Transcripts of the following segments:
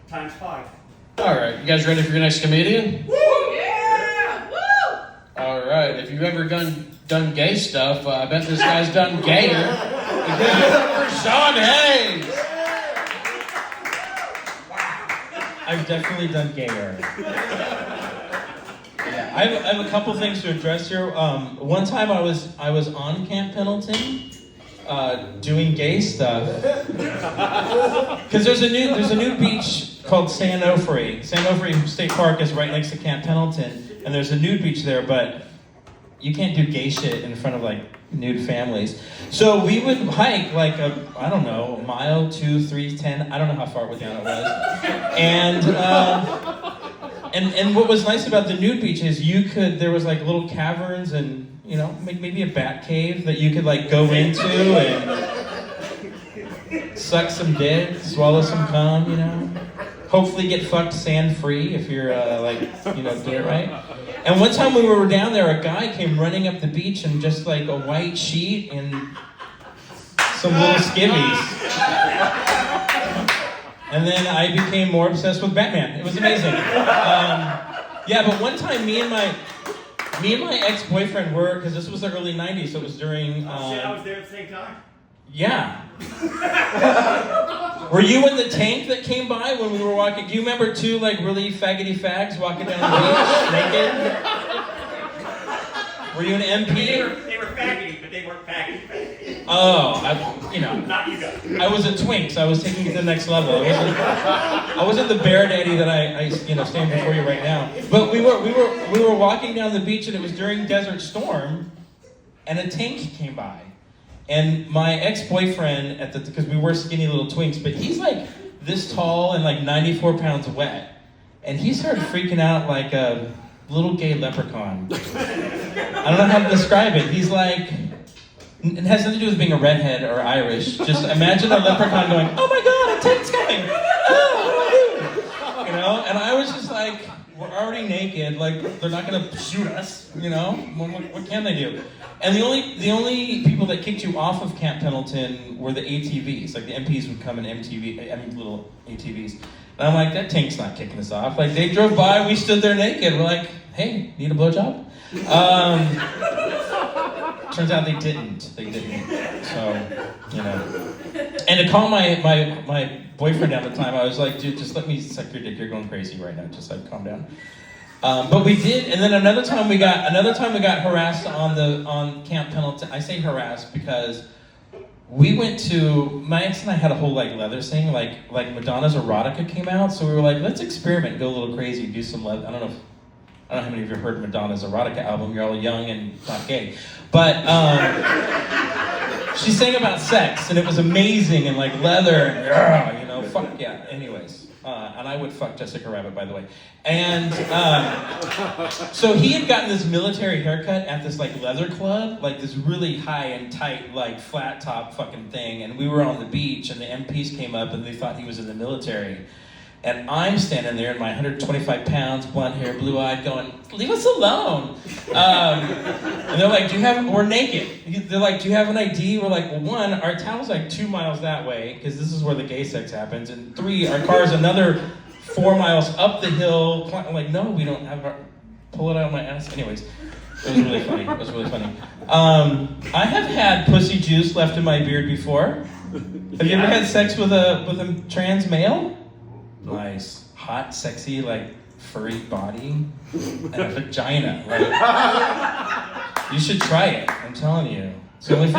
Times 5. All right, you guys ready for your next comedian? Woo! Yeah! Woo! All right, if you've ever done gay stuff, I bet this guy's done gayer. Give it up for Sean Hayes. I've definitely done gayer. Yeah, I have a couple things to address here. One time I was on Camp Pendleton doing gay stuff because there's a new beach called San Onofre. San Onofre State Park is right next to Camp Pendleton, and there's a nude beach there, but you can't do gay shit in front of like nude families. So we would hike like a mile, 2, 3, 10. I don't know how far down it was. And what was nice about the nude beach is there was like little caverns and maybe a bat cave that you could like go into and suck some dick, swallow some cum, Hopefully get fucked sand free if you're get it right. And one time when we were down there, a guy came running up the beach in just like a white sheet and some little skivvies. And then I became more obsessed with Batman. It was amazing. But one time me and my ex-boyfriend were, because this was the early 90s, so it was during... I was there at the same time. Yeah. Were you in the tank that came by when we were walking? Do you remember two like really faggoty fags walking down the beach naked? Were you an MP? They were faggoty, but they weren't faggoty. Oh, Not you guys. I was a twink, so I was taking it to the next level. I wasn't the bear daddy that I stand before you right now. But we were walking down the beach, and it was during Desert Storm, and a tank came by. And my ex-boyfriend, because we were skinny little twinks, but he's like this tall and like 94 pounds wet. And he started freaking out like a little gay leprechaun. I don't know how to describe it. He's like, it has nothing to do with being a redhead or Irish. Just imagine a leprechaun going, "Oh my God, a tank's coming! Oh, and I was just like, we're already naked, like they're not gonna shoot us, What can they do? And the only people that kicked you off of Camp Pendleton were the ATVs. Like the MPs would come in little ATVs. And I'm like, that tank's not kicking us off. Like they drove by, we stood there naked. We're like, hey, need a blowjob? Turns out they didn't. So, And to calm my boyfriend at the time, I was like, dude, just let me suck your dick. You're going crazy right now. Just like calm down. But we did, and then another time we got harassed on Camp Pendleton. I say harassed because we went to, my ex and I had a whole like leather thing, like Madonna's Erotica came out, so we were like, let's experiment, go a little crazy, do some leather. I don't know how many of you have heard Madonna's Erotica album. You're all young and not gay, but she sang about sex and it was amazing and like leather and fuck yeah. Anyways. And I would fuck Jessica Rabbit, by the way. And so he had gotten this military haircut at this like leather club, like this really high and tight, like flat top fucking thing. And we were on the beach, and the MPs came up, and they thought he was in the military. And I'm standing there in my 125 pounds, blonde hair, blue-eyed, going, leave us alone. And they're like, we're naked. They're like, do you have an ID? We're like, well, 1, our town's like 2 miles that way, because this is where the gay sex happens. And 3, our car's another 4 miles up the hill. I'm like, no, we don't have pull it out of my ass. Anyways, it was really funny. I have had pussy juice left in my beard before. Have you ever had sex with a trans male? Nice, hot, sexy, like furry body and a vagina. Like, you should try it. I'm telling you, it's the only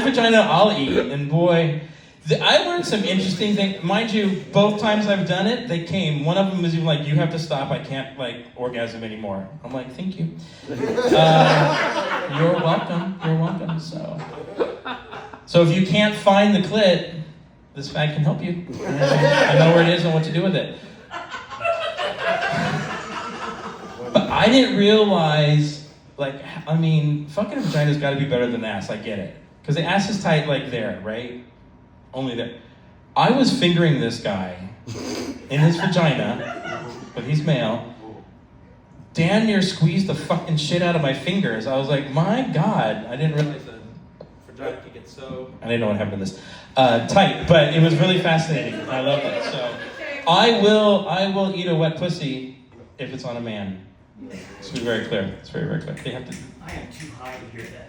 vagina I'll eat. And boy, I learned some interesting things. Mind you, both times I've done it, they came. One of them was even like, "You have to stop. I can't like orgasm anymore." I'm like, "Thank you. You're welcome. You're welcome." So if you can't find the clit, this fag can help you. I know where it is and what to do with it. But I didn't realize, fucking a vagina's got to be better than ass. I get it. Because the ass is tight, like there, right? Only there. I was fingering this guy in his vagina, but he's male. Damn near squeezed the fucking shit out of my fingers. I was like, my God. I didn't realize that vagina could get so... I didn't know what happened to this. Tight, but it was really fascinating. I loved it, so... I will eat a wet pussy if it's on a man. Let's be very clear. It's very, very clear. They have to. I am too high to hear that.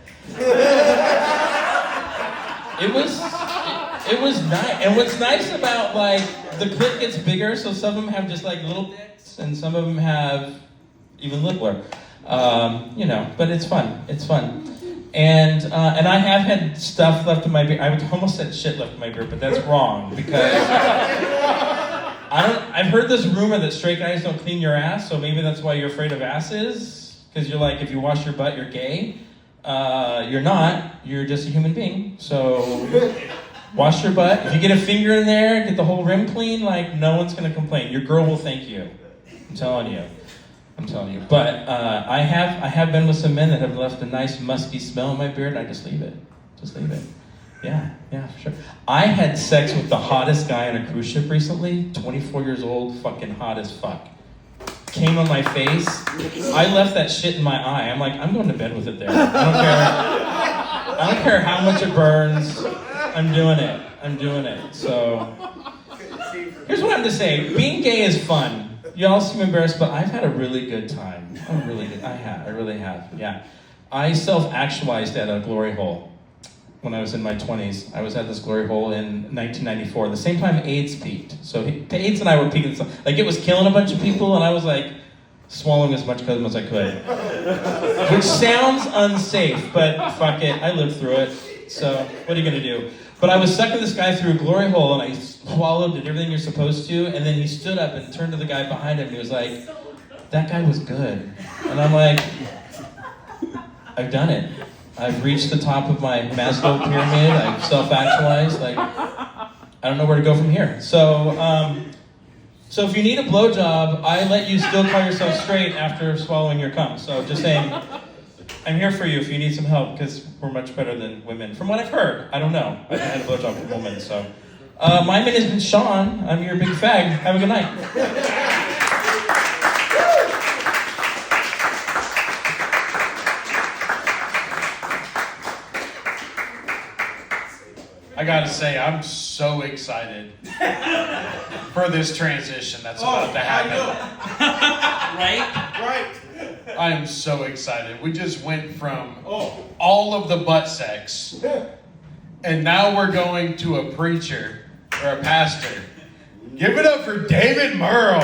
It was nice. And what's nice about like the clit gets bigger, so some of them have just like little dicks, and some of them have even littler. But it's fun. It's fun. And I have had stuff left in my beard. I would almost said shit left in my beard, but that's wrong because I've heard this rumor that straight guys don't clean your ass, so maybe that's why you're afraid of asses. Because you're like, if you wash your butt, you're gay. You're not. You're just a human being. So wash your butt. If you get a finger in there, get the whole rim clean, like no one's gonna complain. Your girl will thank you. I'm telling you. But I have been with some men that have left a nice musky smell in my beard, and I just leave it. Yeah, for sure. I had sex with the hottest guy on a cruise ship recently, 24 years old, fucking hot as fuck. Came on my face. I left that shit in my eye. I'm like, I'm going to bed with it there. I don't care how much it burns. I'm doing it. So, here's what I have to say. Being gay is fun. Y'all seem embarrassed, but I've had a really good time. I really have. Yeah. I self-actualized at a glory hole when I was in my 20s. I was at this glory hole in 1994, the same time AIDS peaked. So AIDS and I were peaking. Like it was killing a bunch of people, and I was like swallowing as much cum as I could. Which sounds unsafe, but fuck it. I lived through it. So what are you gonna do? But I was sucking this guy through a glory hole, and I swallowed, did everything you're supposed to, and then he stood up and turned to the guy behind him, and he was like, that guy was good. And I'm like, I've done it. I've reached the top of my Maslow pyramid. I've self-actualized. Like, I don't know where to go from here. So if you need a blowjob, I let you still call yourself straight after swallowing your cum. So just saying, I'm here for you if you need some help, because we're much better than women. From what I've heard, I don't know. I haven't had a blowjob with a woman, so. My name has been Sean. I'm your big fag. Have a good night. I gotta say, I'm so excited for this transition that's about to happen. Right? I am so excited. We just went from all of the butt sex, and now we're going to a preacher or a pastor. Give it up for David Merle.